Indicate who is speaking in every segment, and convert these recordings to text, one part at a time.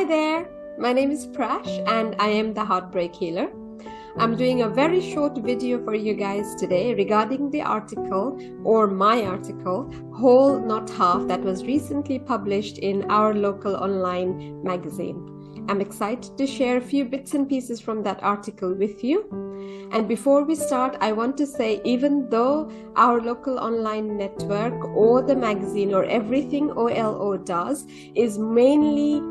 Speaker 1: Hi there, my name is Prash and I am the Heartbreak Healer. I'm doing a very short video for you guys today regarding the article, or my article, Whole Not Half, that was recently published in our local online magazine. I'm excited to share a few bits and pieces from that article with you. And before we start, I want to say, even though our local online network or the magazine or everything OLO does is mainly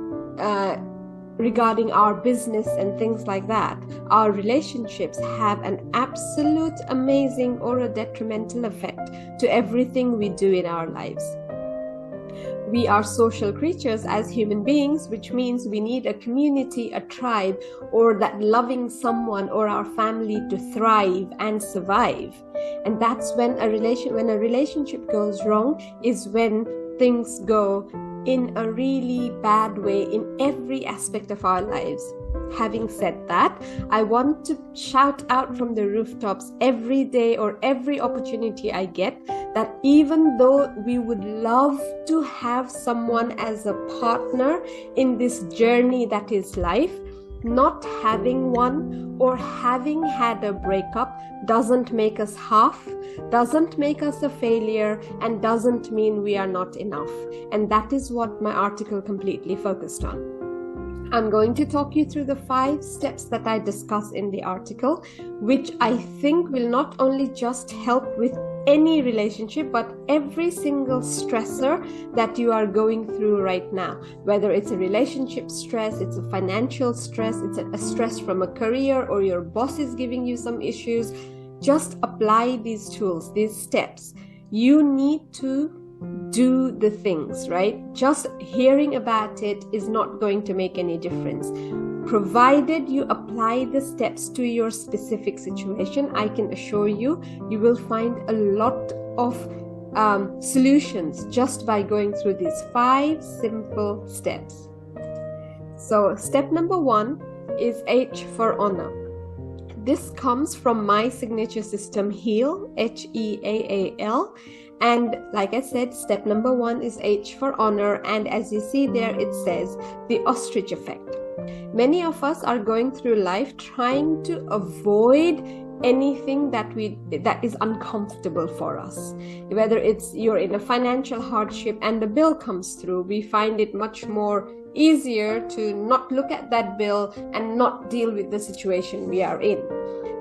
Speaker 1: regarding our business and things like that, our relationships have an absolute amazing or a detrimental effect to everything we do in our lives. We are social creatures as human beings, which means we need a community, a tribe, or that loving someone or our family to thrive and survive. And that's when a relationship goes wrong, is when things go in a really bad way in every aspect of our lives. Having said that, I want to shout out from the rooftops every day or every opportunity I get that even though we would love to have someone as a partner in this journey that is life, not having one or having had a breakup doesn't make us half, doesn't make us a failure, and doesn't mean we are not enough. And that is what my article completely focused on. I'm going to talk you through the 5 steps that I discuss in the article, which I think will not only just help with any relationship, but every single stressor that you are going through right now, whether it's a relationship stress, it's a financial stress, it's a stress from a career, or your boss is giving you some issues. Just apply these tools, these steps. You need to do the things, right? Just hearing about it is not going to make any difference. Provided you apply the steps to your specific situation, I can assure you, you will find a lot of solutions just by going through these 5 simple steps. So step number 1 is H for honor. This comes from my signature system, HEAL, H-E-A-A-L. And like I said, step number 1 is H for honor. And as you see there, it says the ostrich effect. Many of us are going through life trying to avoid anything that is uncomfortable for us. Whether it's you're in a financial hardship and the bill comes through, we find it much more easier to not look at that bill and not deal with the situation we are in.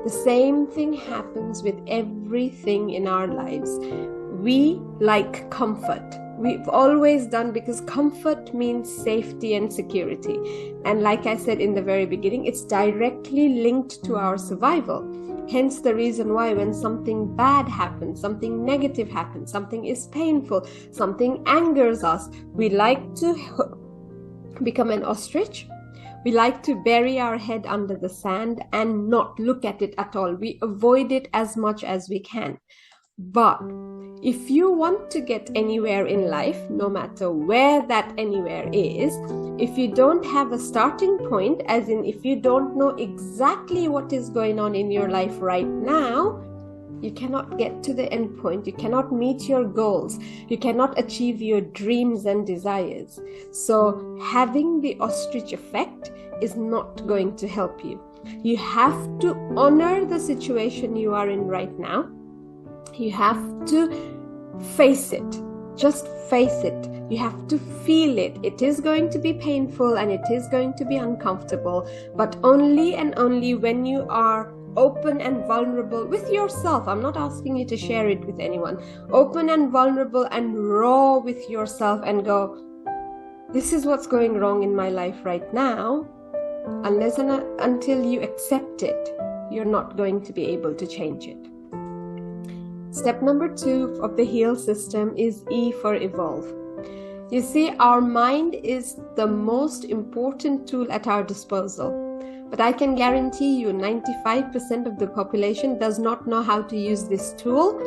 Speaker 1: The same thing happens with everything in our lives. We like comfort. We've always done, because comfort means safety and security. And like I said in the very beginning, it's directly linked to our survival. Hence the reason why when something bad happens, something negative happens, something is painful, something angers us, we like to become an ostrich. We like to bury our head under the sand and not look at it at all. We avoid it as much as we can. But if you want to get anywhere in life, no matter where that anywhere is, if you don't have a starting point, as in if you don't know exactly what is going on in your life right now, you cannot get to the end point. You cannot meet your goals. You cannot achieve your dreams and desires. So having the ostrich effect is not going to help you. You have to honor the situation you are in right now. You have to face it. Just face it. You have to feel it. It is going to be painful and it is going to be uncomfortable, but only and only when you are open and vulnerable with yourself. I'm not asking you to share it with anyone. Open and vulnerable and raw with yourself and go, this is what's going wrong in my life right now. Unless and until you accept it, you're not going to be able to change it. Step number 2 of the HEAL system is E for evolve. You see, our mind is the most important tool at our disposal. But I can guarantee you 95% of the population does not know how to use this tool.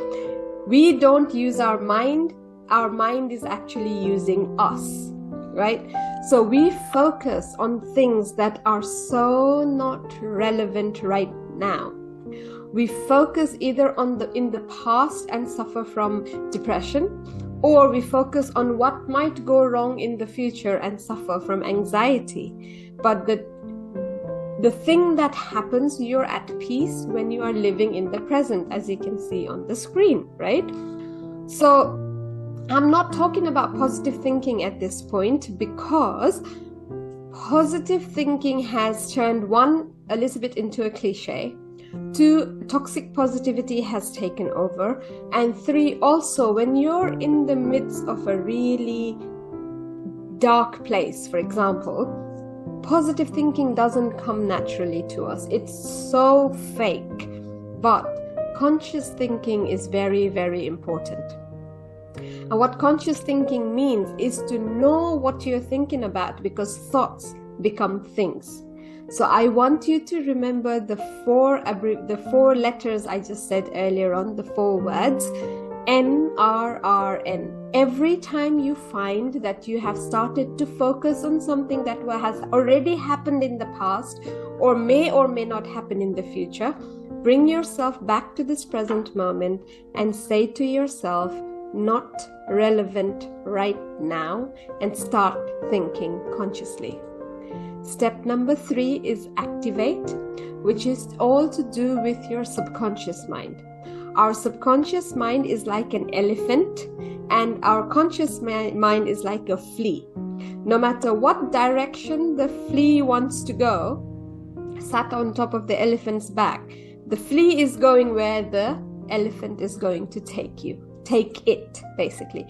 Speaker 1: We don't use our mind. Our mind is actually using us, right? So we focus on things that are so not relevant right now. We focus either in the past and suffer from depression, or we focus on what might go wrong in the future and suffer from anxiety. But the thing that happens, you're at peace when you are living in the present, as you can see on the screen, right? So I'm not talking about positive thinking at this point, because positive thinking has turned, one, a little bit into a cliche, two, toxic positivity has taken over, and three, also when you're in the midst of a really dark place, for example, positive thinking doesn't come naturally to us. It's so fake. But conscious thinking is very, very important. And what conscious thinking means is to know what you're thinking about, because thoughts become things. So I want you to remember the four letters I just said earlier on, the 4 words, NRRN. Every time you find that you have started to focus on something that has already happened in the past or may not happen in the future, bring yourself back to this present moment and say to yourself, not relevant right now, and start thinking consciously. Step number 3 is activate, which is all to do with your subconscious mind. Our subconscious mind is like an elephant, and our conscious mind is like a flea. No matter what direction the flea wants to go, sat on top of the elephant's back, the flea is going where the elephant is going to take it, basically.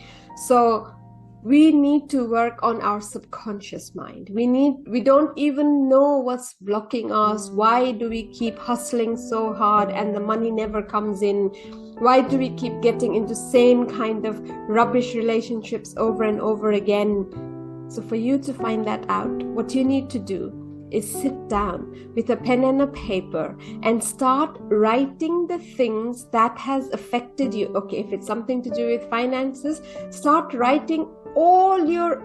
Speaker 1: So we need to work on our subconscious mind. We don't even know what's blocking us. Why do we keep hustling so hard and the money never comes in? Why do we keep getting into same kind of rubbish relationships over and over again? So for you to find that out, what you need to do is sit down with a pen and a paper and start writing the things that has affected you. Okay, if it's something to do with finances, start writing all your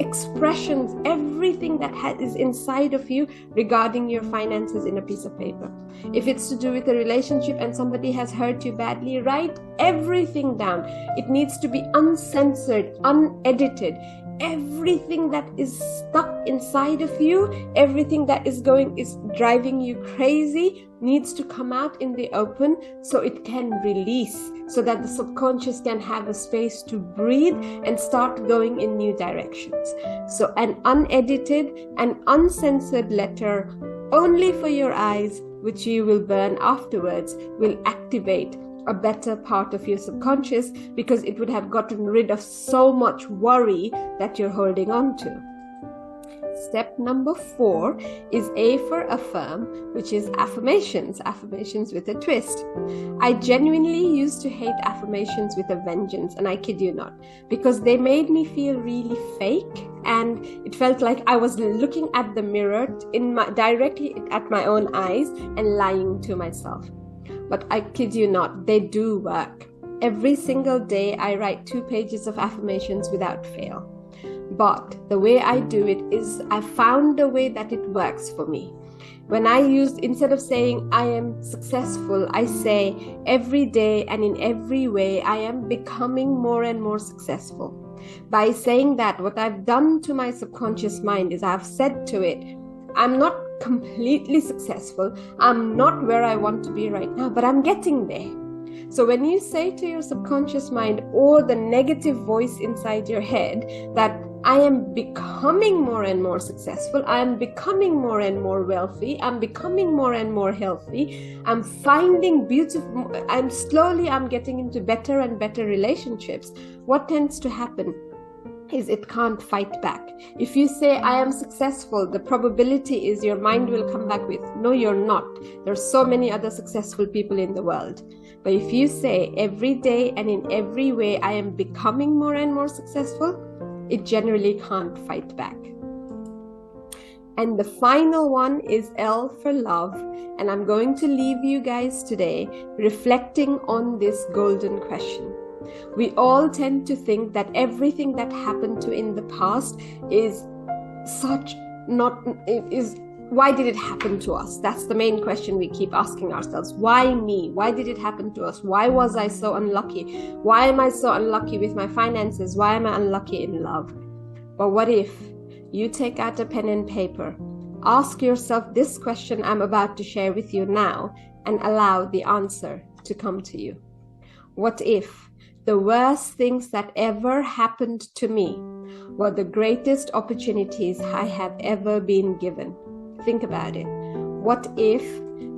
Speaker 1: expressions, everything that is inside of you regarding your finances in a piece of paper. If it's to do with a relationship and somebody has hurt you badly, write everything down. It needs to be uncensored, unedited. Everything that is stuck inside of you, everything that is driving you crazy, needs to come out in the open so it can release, so that the subconscious can have a space to breathe and start going in new directions. So an unedited and uncensored letter only for your eyes, which you will burn afterwards, will activate a better part of your subconscious, because it would have gotten rid of so much worry that you're holding on to. Step number 4 is A for affirm, which is affirmations with a twist. I genuinely used to hate affirmations with a vengeance, and I kid you not, because they made me feel really fake, and it felt like I was looking at the mirror directly at my own eyes and lying to myself. But I kid you not, they do work. Every single day I write 2 pages of affirmations without fail. But the way I do it is, I found a way that it works for me. When I instead of saying I am successful, I say every day and in every way I am becoming more and more successful. By saying that, what I've done to my subconscious mind is I've said to it, I'm not completely successful. I'm not where I want to be right now, but I'm getting there. So when you say to your subconscious mind or the negative voice inside your head that I am becoming more and more successful, I am becoming more and more wealthy, I'm becoming more and more healthy, I'm finding beautiful, I'm getting into better and better relationships, what tends to happen is it can't fight back. If you say I am successful, the probability is your mind will come back with, no, you're not. There's so many other successful people in the world. But if you say every day and in every way I am becoming more and more successful, it generally can't fight back. And the final one is L for love. And I'm going to leave you guys today reflecting on this golden question. We all tend to think that everything that happened in the past is why did it happen to us? That's the main question we keep asking ourselves. Why me? Why did it happen to us? Why was I so unlucky? Why am I so unlucky with my finances? Why am I unlucky in love? But what if you take out a pen and paper, ask yourself this question I'm about to share with you now, and allow the answer to come to you. What if the worst things that ever happened to me were the greatest opportunities I have ever been given? Think about it. What if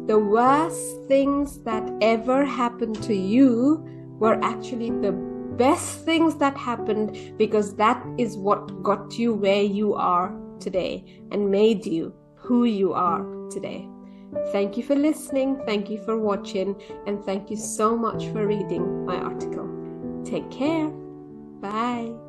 Speaker 1: the worst things that ever happened to you were actually the best things that happened, because that is what got you where you are today and made you who you are today? Thank you for listening, thank you for watching, and thank you so much for reading my article. Take care. Bye.